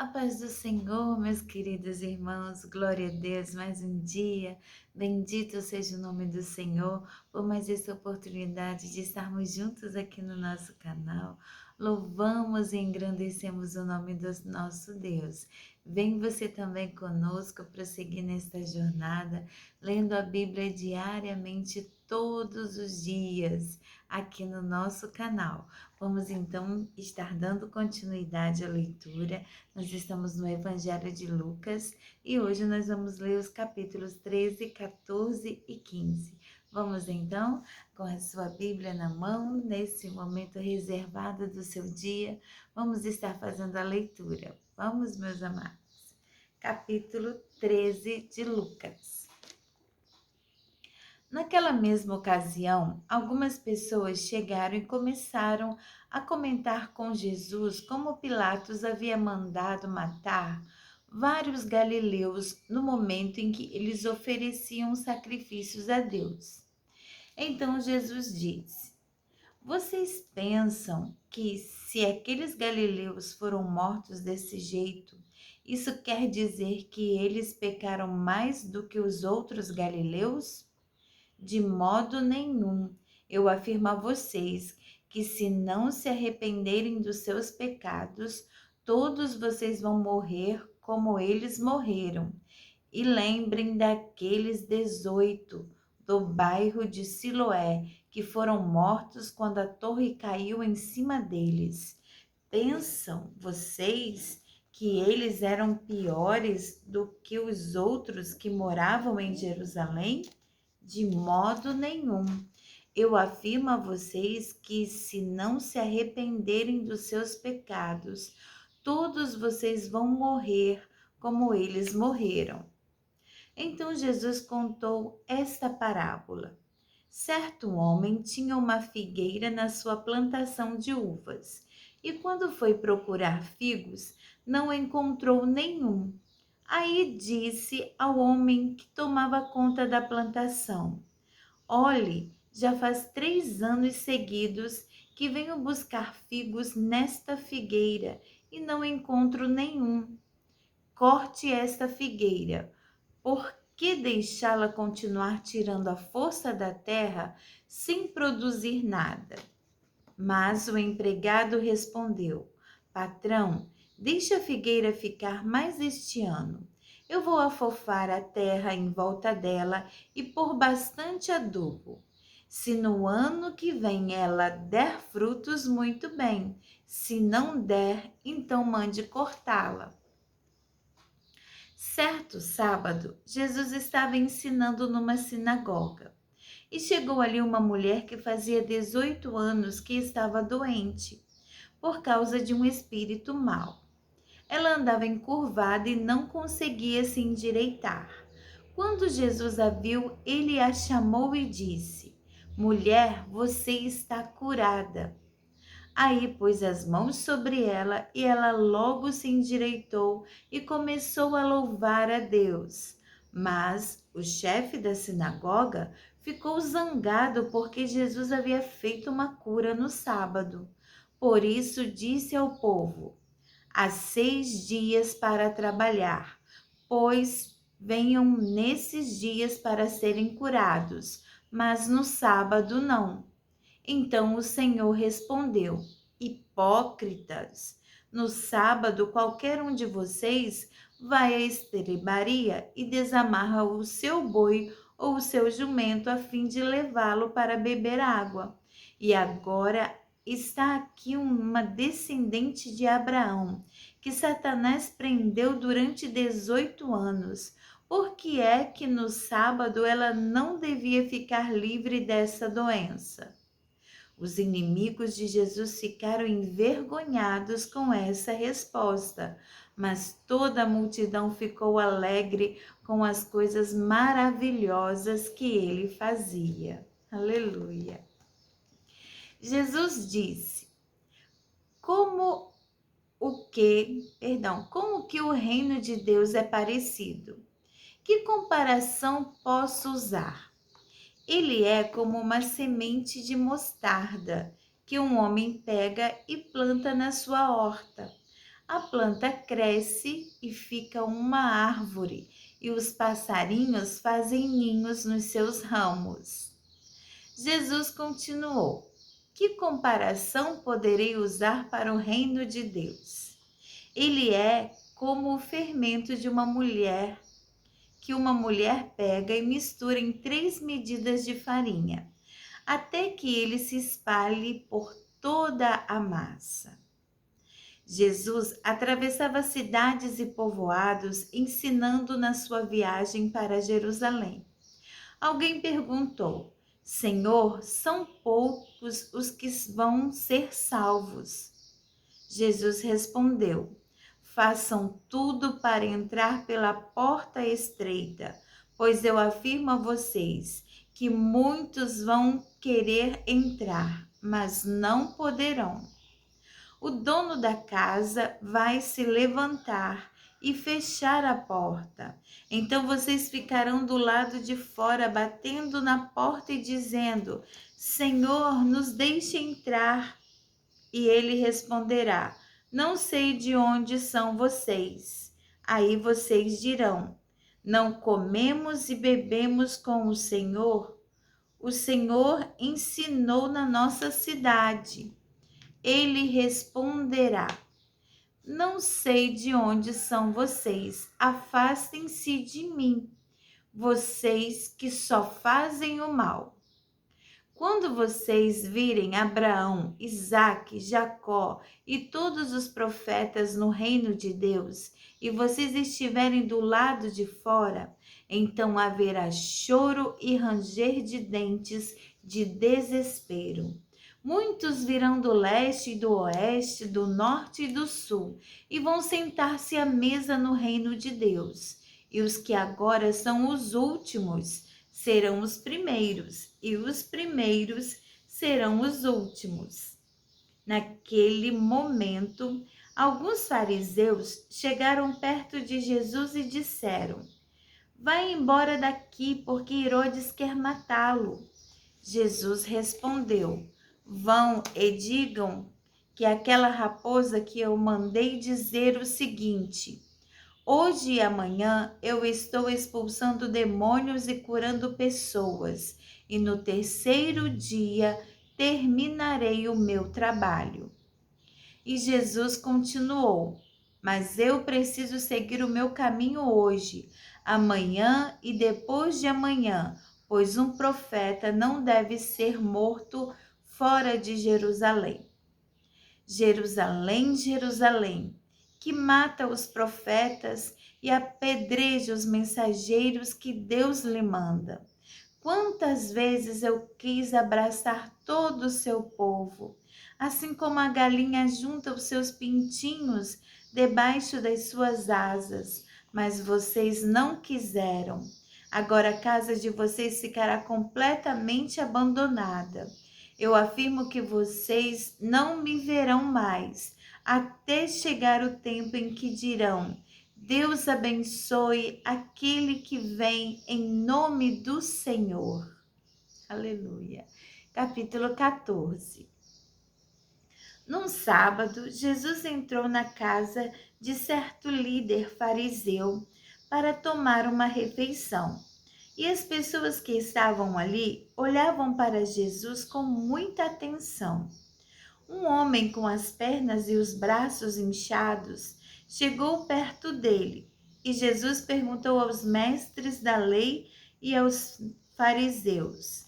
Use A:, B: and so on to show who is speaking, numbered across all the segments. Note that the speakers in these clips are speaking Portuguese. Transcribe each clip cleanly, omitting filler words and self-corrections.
A: A paz do Senhor, meus queridos irmãos, glória a Deus, mais um dia, bendito seja o nome do Senhor, por mais essa oportunidade de estarmos juntos aqui no nosso canal. Louvamos e engrandecemos o nome do nosso Deus. Vem você também conosco prosseguir nesta jornada, lendo a Bíblia diariamente, todos os dias, aqui no nosso canal. Vamos então estar dando continuidade à leitura. Nós estamos no Evangelho de Lucas e hoje nós vamos ler os capítulos 13, 14 e 15. Vamos então, com a sua Bíblia na mão, nesse momento reservado do seu dia, vamos estar fazendo a leitura. Vamos, meus amados. Capítulo 13 de Lucas. Naquela mesma ocasião, algumas pessoas chegaram e começaram a comentar com Jesus como Pilatos havia mandado matar vários galileus no momento em que eles ofereciam sacrifícios a Deus. Então Jesus disse: Vocês pensam que se aqueles galileus foram mortos desse jeito, isso quer dizer que eles pecaram mais do que os outros galileus? De modo nenhum. Eu afirmo a vocês que se não se arrependerem dos seus pecados, todos vocês vão morrer como eles morreram. E lembrem daqueles 18 do bairro de Siloé que foram mortos quando a torre caiu em cima deles. Pensam vocês que eles eram piores do que os outros que moravam em Jerusalém? De modo nenhum. Eu afirmo a vocês que, se não se arrependerem dos seus pecados, todos vocês vão morrer como eles morreram. Então Jesus contou esta parábola. Certo homem tinha uma figueira na sua plantação de uvas, e quando foi procurar figos, não encontrou nenhum. Aí disse ao homem que tomava conta da plantação: Olhe, já faz 3 anos seguidos que venho buscar figos nesta figueira e não encontro nenhum. Corte esta figueira. Por que deixá-la continuar tirando a força da terra sem produzir nada? Mas o empregado respondeu: Patrão, deixe a figueira ficar mais este ano. Eu vou afofar a terra em volta dela e pôr bastante adubo. Se no ano que vem ela der frutos, muito bem. Se não der, então mande cortá-la. Certo sábado, Jesus estava ensinando numa sinagoga. E chegou ali uma mulher que fazia 18 anos que estava doente, por causa de um espírito mau. Ela andava encurvada e não conseguia se endireitar. Quando Jesus a viu, ele a chamou e disse: Mulher, você está curada. Aí pôs as mãos sobre ela e ela logo se endireitou e começou a louvar a Deus. Mas o chefe da sinagoga ficou zangado porque Jesus havia feito uma cura no sábado. Por isso disse ao povo: Há 6 dias para trabalhar, pois venham nesses dias para serem curados, mas no sábado não. Então o Senhor respondeu: Hipócritas, no sábado qualquer um de vocês vai à estrebaria e desamarra o seu boi ou o seu jumento a fim de levá-lo para beber água. E agora está aqui uma descendente de Abraão, que Satanás prendeu durante 18 anos. Por que é que no sábado ela não devia ficar livre dessa doença? Os inimigos de Jesus ficaram envergonhados com essa resposta, mas toda a multidão ficou alegre com as coisas maravilhosas que ele fazia. Aleluia. Jesus disse: como que o reino de Deus é parecido? Que comparação posso usar? Ele é como uma semente de mostarda que um homem pega e planta na sua horta. A planta cresce e fica uma árvore, e os passarinhos fazem ninhos nos seus ramos. Jesus continuou: que comparação poderei usar para o reino de Deus? Ele é como o fermento de uma mulher, que uma mulher pega e mistura em 3 medidas de farinha, até que ele se espalhe por toda a massa. Jesus atravessava cidades e povoados, ensinando na sua viagem para Jerusalém. Alguém perguntou: Senhor, são poucos os que vão ser salvos. Jesus respondeu: façam tudo para entrar pela porta estreita, pois eu afirmo a vocês que muitos vão querer entrar, mas não poderão. O dono da casa vai se levantar e fechar a porta. Então vocês ficarão do lado de fora, batendo na porta e dizendo: Senhor, nos deixe entrar. E ele responderá: não sei de onde são vocês. Aí vocês dirão: não comemos e bebemos com o Senhor? O Senhor ensinou na nossa cidade. Ele responderá: não sei de onde são vocês. Afastem-se de mim, vocês que só fazem o mal. Quando vocês virem Abraão, Isaque, Jacó e todos os profetas no reino de Deus, e vocês estiverem do lado de fora, então haverá choro e ranger de dentes de desespero. Muitos virão do leste e do oeste, do norte e do sul, e vão sentar-se à mesa no reino de Deus. E os que agora são os últimos serão os primeiros, e os primeiros serão os últimos. Naquele momento, alguns fariseus chegaram perto de Jesus e disseram: vai embora daqui, porque Herodes quer matá-lo. Jesus respondeu: vão e digam que aquela raposa que eu mandei dizer o seguinte: hoje e amanhã eu estou expulsando demônios e curando pessoas, e no terceiro dia terminarei o meu trabalho. E Jesus continuou: mas eu preciso seguir o meu caminho hoje, amanhã e depois de amanhã, pois um profeta não deve ser morto fora de Jerusalém. Jerusalém, Jerusalém, que mata os profetas e apedreja os mensageiros que Deus lhe manda. Quantas vezes eu quis abraçar todo o seu povo, assim como a galinha junta os seus pintinhos debaixo das suas asas, mas vocês não quiseram. Agora a casa de vocês ficará completamente abandonada. Eu afirmo que vocês não me verão mais, até chegar o tempo em que dirão: Deus abençoe aquele que vem em nome do Senhor. Aleluia. Capítulo 14. Num sábado, Jesus entrou na casa de certo líder fariseu para tomar uma refeição. E as pessoas que estavam ali olhavam para Jesus com muita atenção. Um homem com as pernas e os braços inchados chegou perto dele, e Jesus perguntou aos mestres da lei e aos fariseus: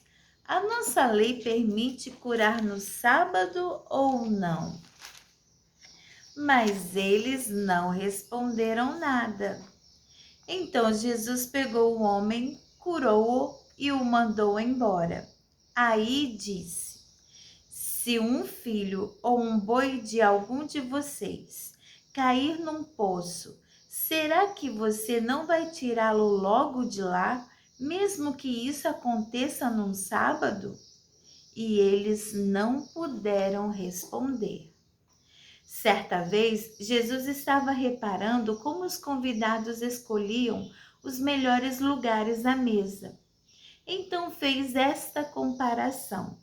A: a nossa lei permite curar no sábado ou não? Mas eles não responderam nada. Então Jesus pegou o homem, curou-o e o mandou embora. Aí disse: se um filho ou um boi de algum de vocês cair num poço, será que você não vai tirá-lo logo de lá, mesmo que isso aconteça num sábado? E eles não puderam responder. Certa vez, Jesus estava reparando como os convidados escolhiam os melhores lugares à mesa. Então fez esta comparação: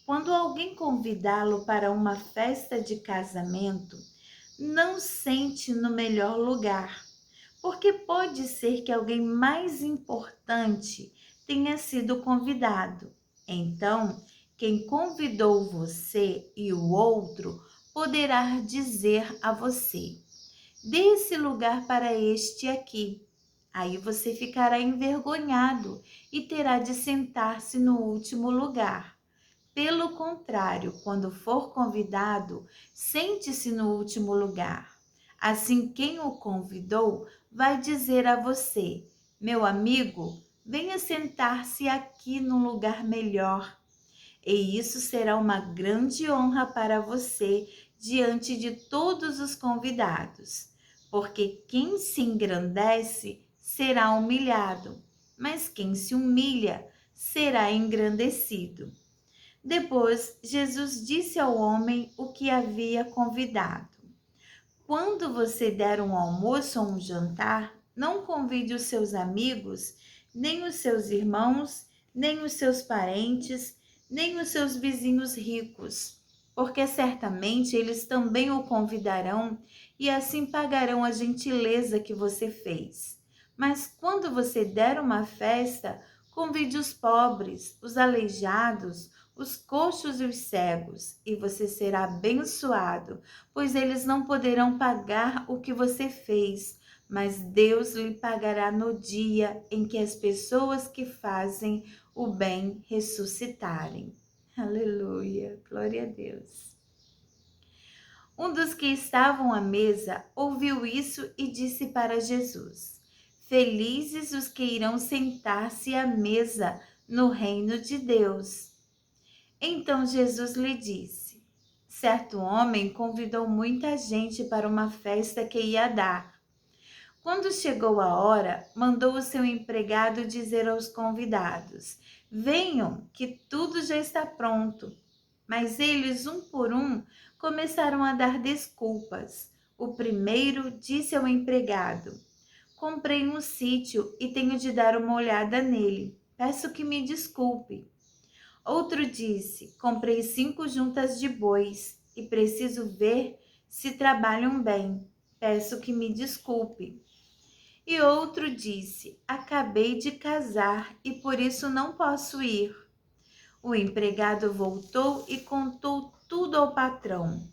A: quando alguém convidá-lo para uma festa de casamento, não sente no melhor lugar, porque pode ser que alguém mais importante tenha sido convidado. Então, quem convidou você e o outro poderá dizer a você: dê esse lugar para este aqui. Aí você ficará envergonhado e terá de sentar-se no último lugar. Pelo contrário, quando for convidado, sente-se no último lugar. Assim, quem o convidou vai dizer a você: meu amigo, venha sentar-se aqui num lugar melhor. E isso será uma grande honra para você diante de todos os convidados, porque quem se engrandece será humilhado, mas quem se humilha será engrandecido. Depois, Jesus disse ao homem o que havia convidado: quando você der um almoço ou um jantar, não convide os seus amigos, nem os seus irmãos, nem os seus parentes, nem os seus vizinhos ricos, porque certamente eles também o convidarão e assim pagarão a gentileza que você fez. Mas quando você der uma festa, convide os pobres, os aleijados, os coxos e os cegos, e você será abençoado, pois eles não poderão pagar o que você fez, mas Deus lhe pagará no dia em que as pessoas que fazem o bem ressuscitarem. Aleluia, glória a Deus. Um dos que estavam à mesa ouviu isso e disse para Jesus: felizes os que irão sentar-se à mesa no reino de Deus. Então Jesus lhe disse: certo homem convidou muita gente para uma festa que ia dar. Quando chegou a hora, mandou o seu empregado dizer aos convidados: venham, que tudo já está pronto. Mas eles, um por um, começaram a dar desculpas. O primeiro disse ao empregado: comprei um sítio e tenho de dar uma olhada nele. Peço que me desculpe. Outro disse: comprei 5 juntas de bois e preciso ver se trabalham bem. Peço que me desculpe. E outro disse: acabei de casar e por isso não posso ir. O empregado voltou e contou tudo ao patrão.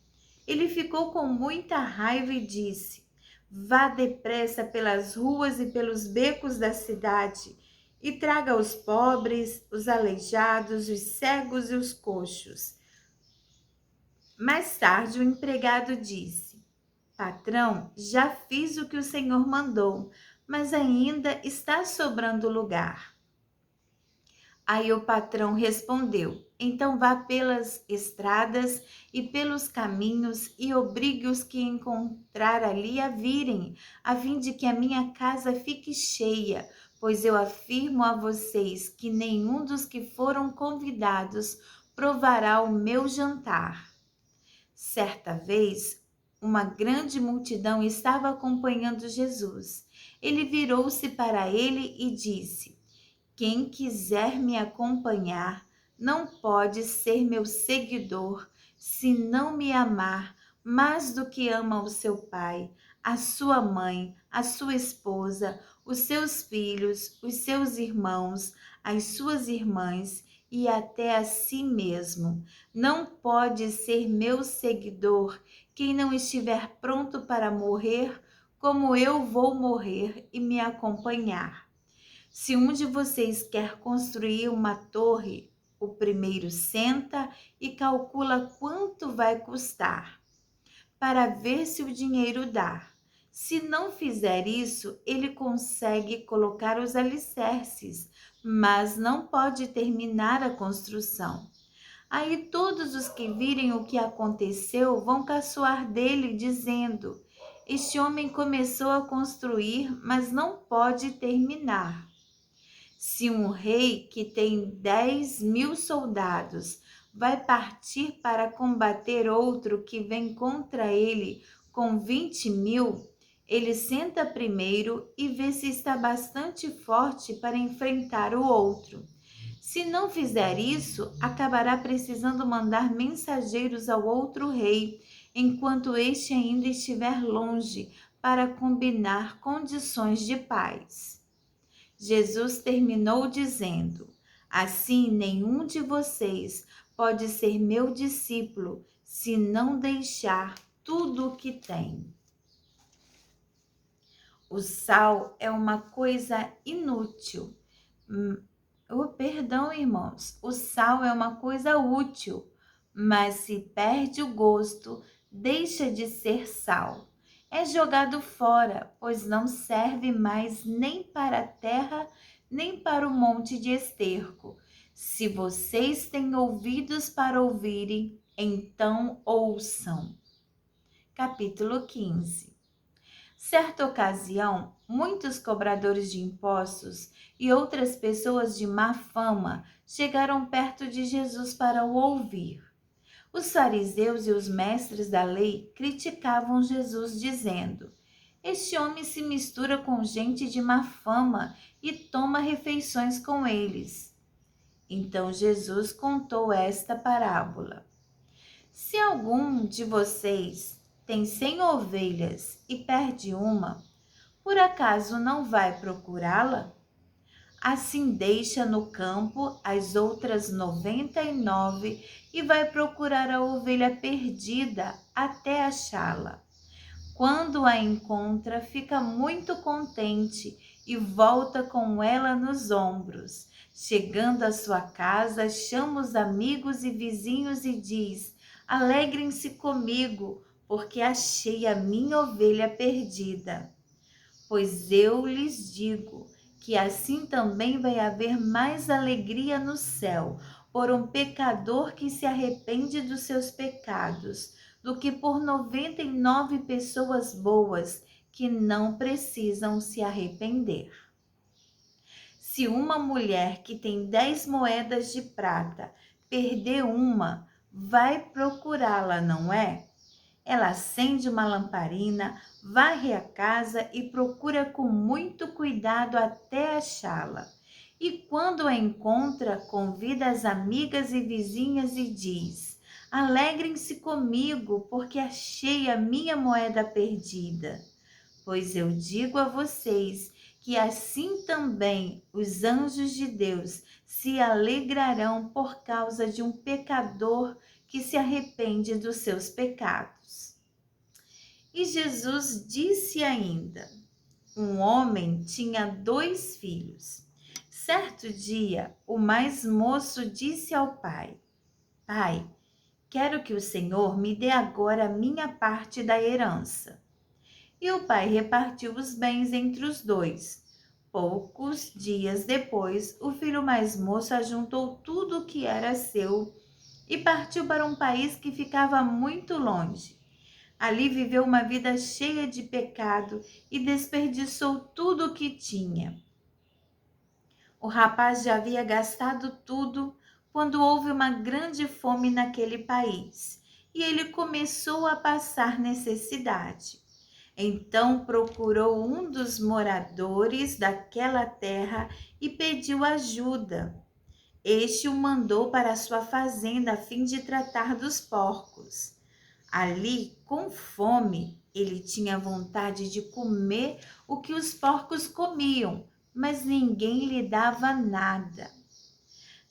A: Ele ficou com muita raiva e disse: vá depressa pelas ruas e pelos becos da cidade e traga os pobres, os aleijados, os cegos e os coxos. Mais tarde, o empregado disse: patrão, já fiz o que o senhor mandou, mas ainda está sobrando lugar. Aí o patrão respondeu: então vá pelas estradas e pelos caminhos e obrigue os que encontrar ali a virem, a fim de que a minha casa fique cheia, pois eu afirmo a vocês que nenhum dos que foram convidados provará o meu jantar. Certa vez, uma grande multidão estava acompanhando Jesus. Ele virou-se para ele e disse: quem quiser me acompanhar não pode ser meu seguidor se não me amar mais do que ama o seu pai, a sua mãe, a sua esposa, os seus filhos, os seus irmãos, as suas irmãs e até a si mesmo. Não pode ser meu seguidor quem não estiver pronto para morrer como eu vou morrer e me acompanhar. Se um de vocês quer construir uma torre, o primeiro senta e calcula quanto vai custar, para ver se o dinheiro dá. Se não fizer isso, ele consegue colocar os alicerces, mas não pode terminar a construção. Aí todos os que virem o que aconteceu vão caçoar dele, dizendo: este homem começou a construir, mas não pode terminar. Se um rei que tem 10.000 soldados vai partir para combater outro que vem contra ele com 20.000, ele senta primeiro e vê se está bastante forte para enfrentar o outro. Se não fizer isso, acabará precisando mandar mensageiros ao outro rei, enquanto este ainda estiver longe, para combinar condições de paz. Jesus terminou dizendo: assim, nenhum de vocês pode ser meu discípulo se não deixar tudo o que tem. O sal é uma coisa inútil. Perdão, irmãos. O sal é uma coisa útil, mas se perde o gosto, deixa de ser sal. É jogado fora, pois não serve mais nem para a terra, nem para o monte de esterco. Se vocês têm ouvidos para ouvirem, então ouçam. Capítulo 15. Certa ocasião, muitos cobradores de impostos e outras pessoas de má fama chegaram perto de Jesus para o ouvir. Os fariseus e os mestres da lei criticavam Jesus, dizendo: este homem se mistura com gente de má fama e toma refeições com eles. Então Jesus contou esta parábola: se algum de vocês tem 100 ovelhas e perde uma, por acaso não vai procurá-la? Assim deixa no campo as outras 99 e vai procurar a ovelha perdida até achá-la. Quando a encontra, fica muito contente e volta com ela nos ombros. Chegando à sua casa, chama os amigos e vizinhos e diz: alegrem-se comigo, porque achei a minha ovelha perdida. Pois eu lhes digo que assim também vai haver mais alegria no céu por um pecador que se arrepende dos seus pecados, do que por 99 pessoas boas que não precisam se arrepender. Se uma mulher que tem 10 moedas de prata perder uma, vai procurá-la, não é? Ela acende uma lamparina, varre a casa e procura com muito cuidado até achá-la. E quando a encontra, convida as amigas e vizinhas e diz: alegrem-se comigo, porque achei a minha moeda perdida. Pois eu digo a vocês que assim também os anjos de Deus se alegrarão por causa de um pecador que se arrepende dos seus pecados. E Jesus disse ainda: um homem tinha 2 filhos. Certo dia, o mais moço disse ao pai: pai, quero que o Senhor me dê agora a minha parte da herança. E o pai repartiu os bens entre os 2. Poucos dias depois, o filho mais moço ajuntou tudo o que era seu e partiu para um país que ficava muito longe. Ali viveu uma vida cheia de pecado e desperdiçou tudo o que tinha. O rapaz já havia gastado tudo quando houve uma grande fome naquele país e ele começou a passar necessidade. Então procurou um dos moradores daquela terra e pediu ajuda. Este o mandou para sua fazenda a fim de tratar dos porcos. Ali, com fome, ele tinha vontade de comer o que os porcos comiam, mas ninguém lhe dava nada.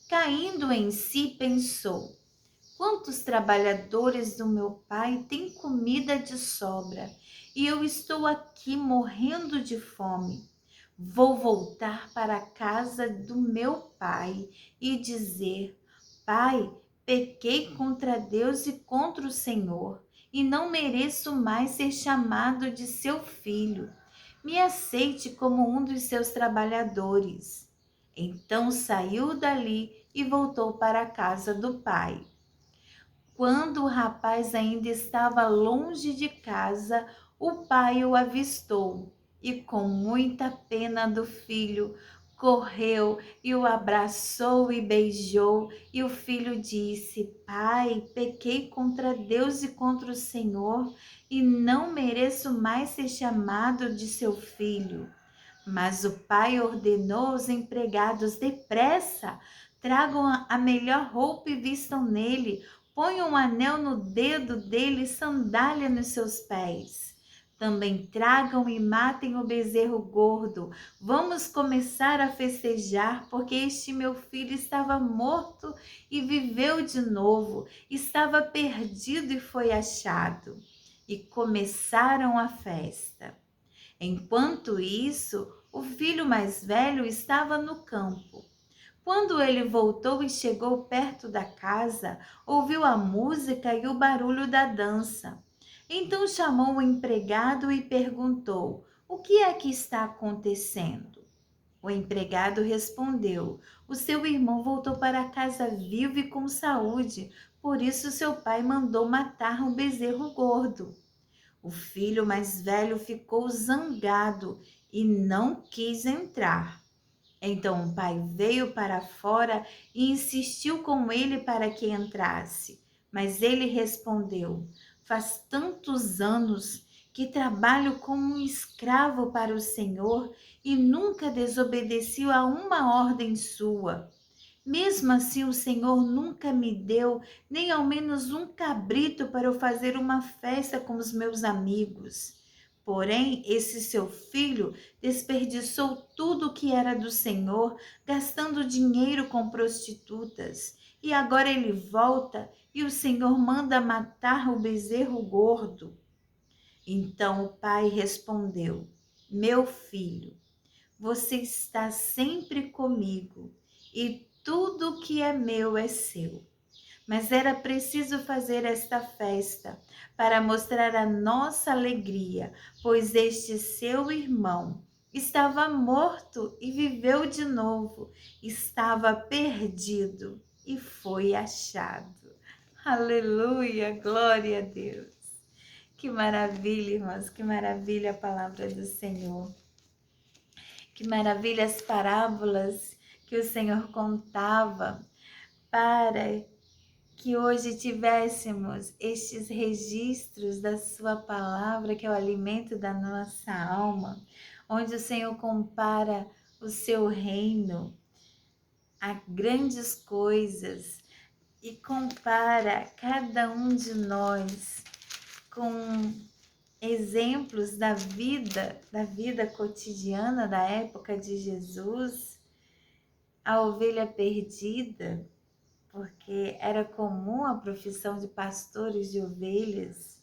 A: Caindo em si, pensou: quantos trabalhadores do meu pai têm comida de sobra e eu estou aqui morrendo de fome. Vou voltar para a casa do meu pai e dizer: pai, pequei contra Deus e contra o Senhor e não mereço mais ser chamado de seu filho. Me aceite como um dos seus trabalhadores. Então saiu dali e voltou para a casa do pai. Quando o rapaz ainda estava longe de casa, o pai o avistou e, com muita pena do filho, correu e o abraçou e beijou. E o filho disse: pai, pequei contra Deus e contra o Senhor e não mereço mais ser chamado de seu filho. Mas o pai ordenou aos empregados: depressa, tragam a melhor roupa e vistam nele, Põe um anel no dedo dele e sandália nos seus pés. Também tragam e matem o bezerro gordo. Vamos começar a festejar, porque este meu filho estava morto e viveu de novo, estava perdido e foi achado. E começaram a festa. Enquanto isso, o filho mais velho estava no campo. Quando ele voltou e chegou perto da casa, ouviu a música e o barulho da dança. Então chamou o empregado e perguntou: O que é que está acontecendo? O empregado respondeu: O seu irmão voltou para casa vivo e com saúde, por isso seu pai mandou matar um bezerro gordo. O filho mais velho ficou zangado e não quis entrar. Então o pai veio para fora e insistiu com ele para que entrasse. Mas ele respondeu: Faz tantos anos que trabalho como um escravo para o Senhor e nunca desobedeci a uma ordem sua. Mesmo assim, o Senhor nunca me deu nem ao menos um cabrito para eu fazer uma festa com os meus amigos. Porém, esse seu filho desperdiçou tudo que era do Senhor, gastando dinheiro com prostitutas. E agora ele volta e o Senhor manda matar o bezerro gordo. Então o pai respondeu: Meu filho, você está sempre comigo e tudo que é meu é seu. Mas era preciso fazer esta festa para mostrar a nossa alegria, pois este seu irmão estava morto e viveu de novo, estava perdido e foi achado. Aleluia, glória a Deus. Que maravilha, irmãos, que maravilha a palavra do Senhor. Que maravilha as parábolas que o Senhor contava para que hoje tivéssemos estes registros da sua palavra, que é o alimento da nossa alma, onde o Senhor compara o seu reino a grandes coisas e compara cada um de nós com exemplos da vida cotidiana da época de Jesus, a ovelha perdida, porque era comum a profissão de pastores de ovelhas,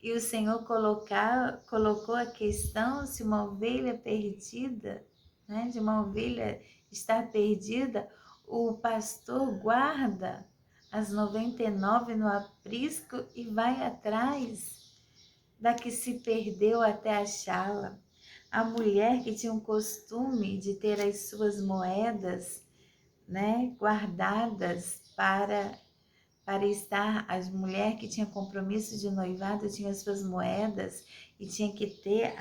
A: e o Senhor colocou a questão se uma ovelha perdida, né, de uma ovelha estar perdida, o pastor guarda as 99 no aprisco e vai atrás da que se perdeu até achá-la. A mulher que tinha o costume de ter as suas moedas, né, guardadas para estar, as mulheres que tinham compromisso de noivado tinham as suas moedas e tinha que ter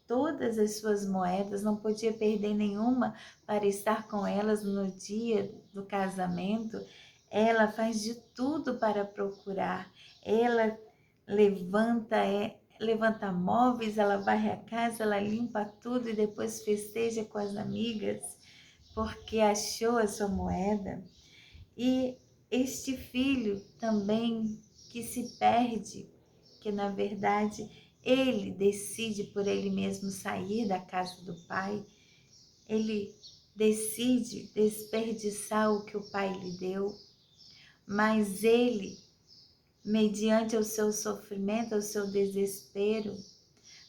A: todas as suas moedas, não podia perder nenhuma para estar com elas no dia do casamento. Ela faz de tudo para procurar, ela levanta móveis, ela varre a casa, ela limpa tudo e depois festeja com as amigas porque achou a sua moeda. E este filho também que se perde, que na verdade ele decide por ele mesmo sair da casa do pai, ele decide desperdiçar o que o pai lhe deu, mas ele, mediante o seu sofrimento, o seu desespero,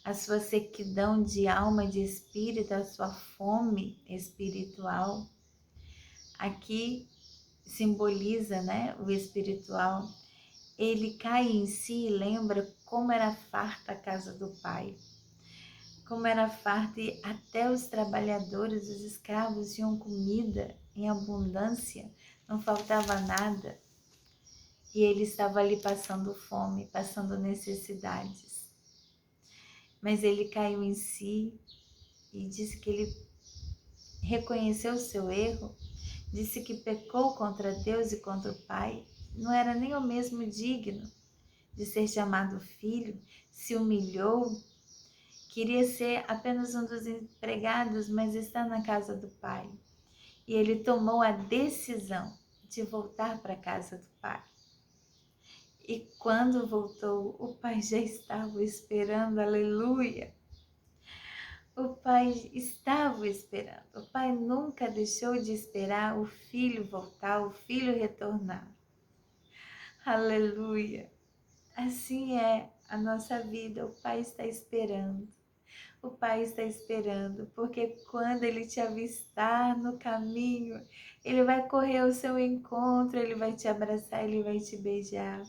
A: a sua sequidão de alma e de espírito, a sua fome espiritual, aqui simboliza, né, o espiritual, ele cai em si e lembra como era farta a casa do pai, como era farta e até os trabalhadores, os escravos tinham comida em abundância, não faltava nada. E ele estava ali passando fome, passando necessidades. Mas ele caiu em si e disse que ele reconheceu o seu erro, disse que pecou contra Deus e contra o Pai, não era nem o mesmo digno de ser chamado filho, se humilhou, queria ser apenas um dos empregados, mas está na casa do Pai. E ele tomou a decisão de voltar para a casa do Pai. E quando voltou, o pai já estava esperando, aleluia. O pai estava esperando. O pai nunca deixou de esperar o filho voltar, o filho retornar. Aleluia. Assim é a nossa vida. O pai está esperando. O pai está esperando, porque quando ele te avistar no caminho, ele vai correr ao seu encontro, ele vai te abraçar, ele vai te beijar.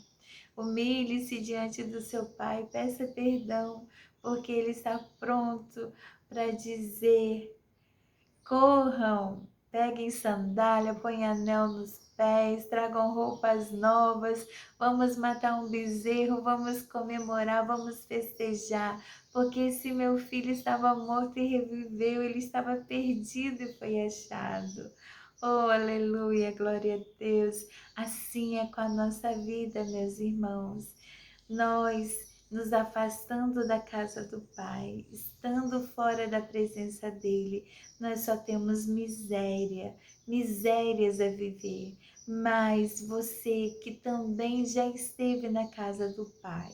A: Humilhe-se diante do seu pai, peça perdão, porque ele está pronto para dizer: corram, peguem sandália, põem anel nos pés, tragam roupas novas, vamos matar um bezerro, vamos comemorar, vamos festejar, porque esse meu filho estava morto e reviveu, ele estava perdido e foi achado. Oh, aleluia, glória a Deus. Assim é com a nossa vida, meus irmãos. Nós nos afastando da casa do Pai, estando fora da presença dele, nós só temos miséria, misérias a viver. Mas você que também já esteve na casa do Pai,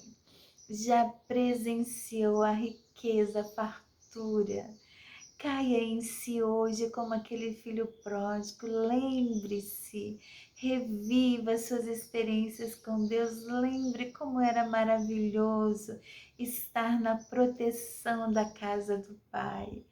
A: já presenciou a riqueza, a fartura, caia em si hoje como aquele filho pródigo, lembre-se, reviva suas experiências com Deus, lembre como era maravilhoso estar na proteção da casa do Pai.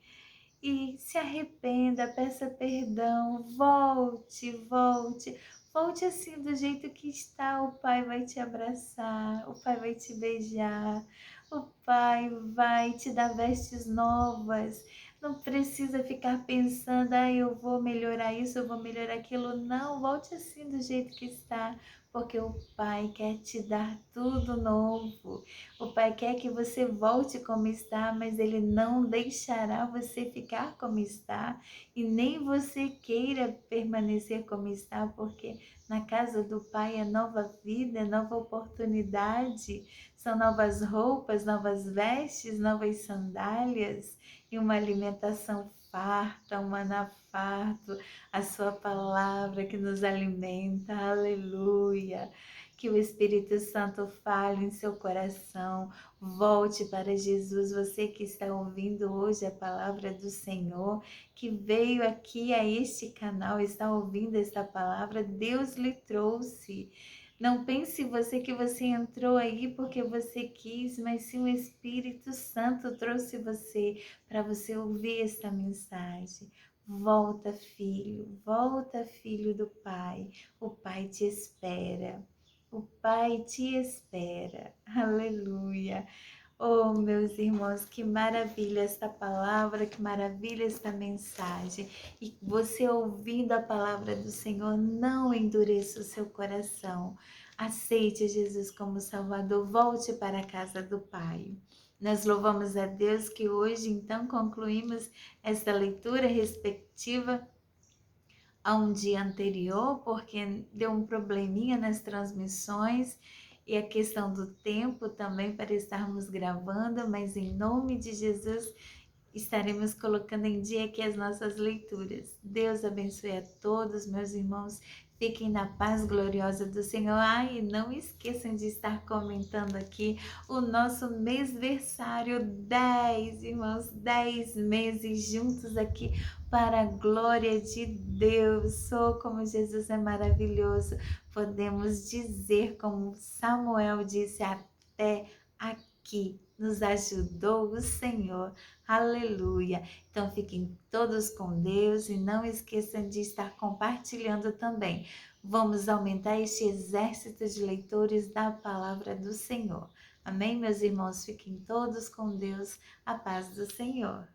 A: E se arrependa, peça perdão, volte, volte. Volte assim do jeito que está, o Pai vai te abraçar, o Pai vai te beijar, o Pai vai te dar vestes novas. Não precisa ficar pensando, eu vou melhorar isso, eu vou melhorar aquilo. Não, volte assim do jeito que está, porque o Pai quer te dar tudo novo. O Pai quer que você volte como está, mas Ele não deixará você ficar como está e nem você queira permanecer como está, porque na casa do Pai é nova vida, é nova oportunidade, são novas roupas, novas vestes, novas sandálias e uma alimentação farta, um maná farto, a sua palavra que nos alimenta, aleluia. Que o Espírito Santo fale em seu coração, volte para Jesus, você que está ouvindo hoje a palavra do Senhor, que veio aqui a este canal, está ouvindo esta palavra, Deus lhe trouxe. Não pense você que você entrou aí porque você quis, mas sim o Espírito Santo trouxe você para você ouvir esta mensagem. Volta filho do Pai, o Pai te espera. O Pai te espera. Aleluia. Oh, meus irmãos, que maravilha esta palavra, que maravilha esta mensagem. E você ouvindo a palavra do Senhor, não endureça o seu coração. Aceite Jesus como Salvador, volte para a casa do Pai. Nós louvamos a Deus que hoje, então, concluímos esta leitura respectiva a um dia anterior, porque deu um probleminha nas transmissões e a questão do tempo também para estarmos gravando, mas em nome de Jesus estaremos colocando em dia aqui as nossas leituras. Deus abençoe a todos, meus irmãos. Fiquem na paz gloriosa do Senhor. E não esqueçam de estar comentando aqui o nosso mêsversário 10, irmãos, 10 meses juntos aqui para a glória de Deus. Oh, como Jesus é maravilhoso. Podemos dizer, como Samuel disse, até aqui nos ajudou o Senhor. Aleluia. Então fiquem todos com Deus e não esqueçam de estar compartilhando também. Vamos aumentar este exército de leitores da palavra do Senhor. Amém, meus irmãos? Fiquem todos com Deus. A paz do Senhor.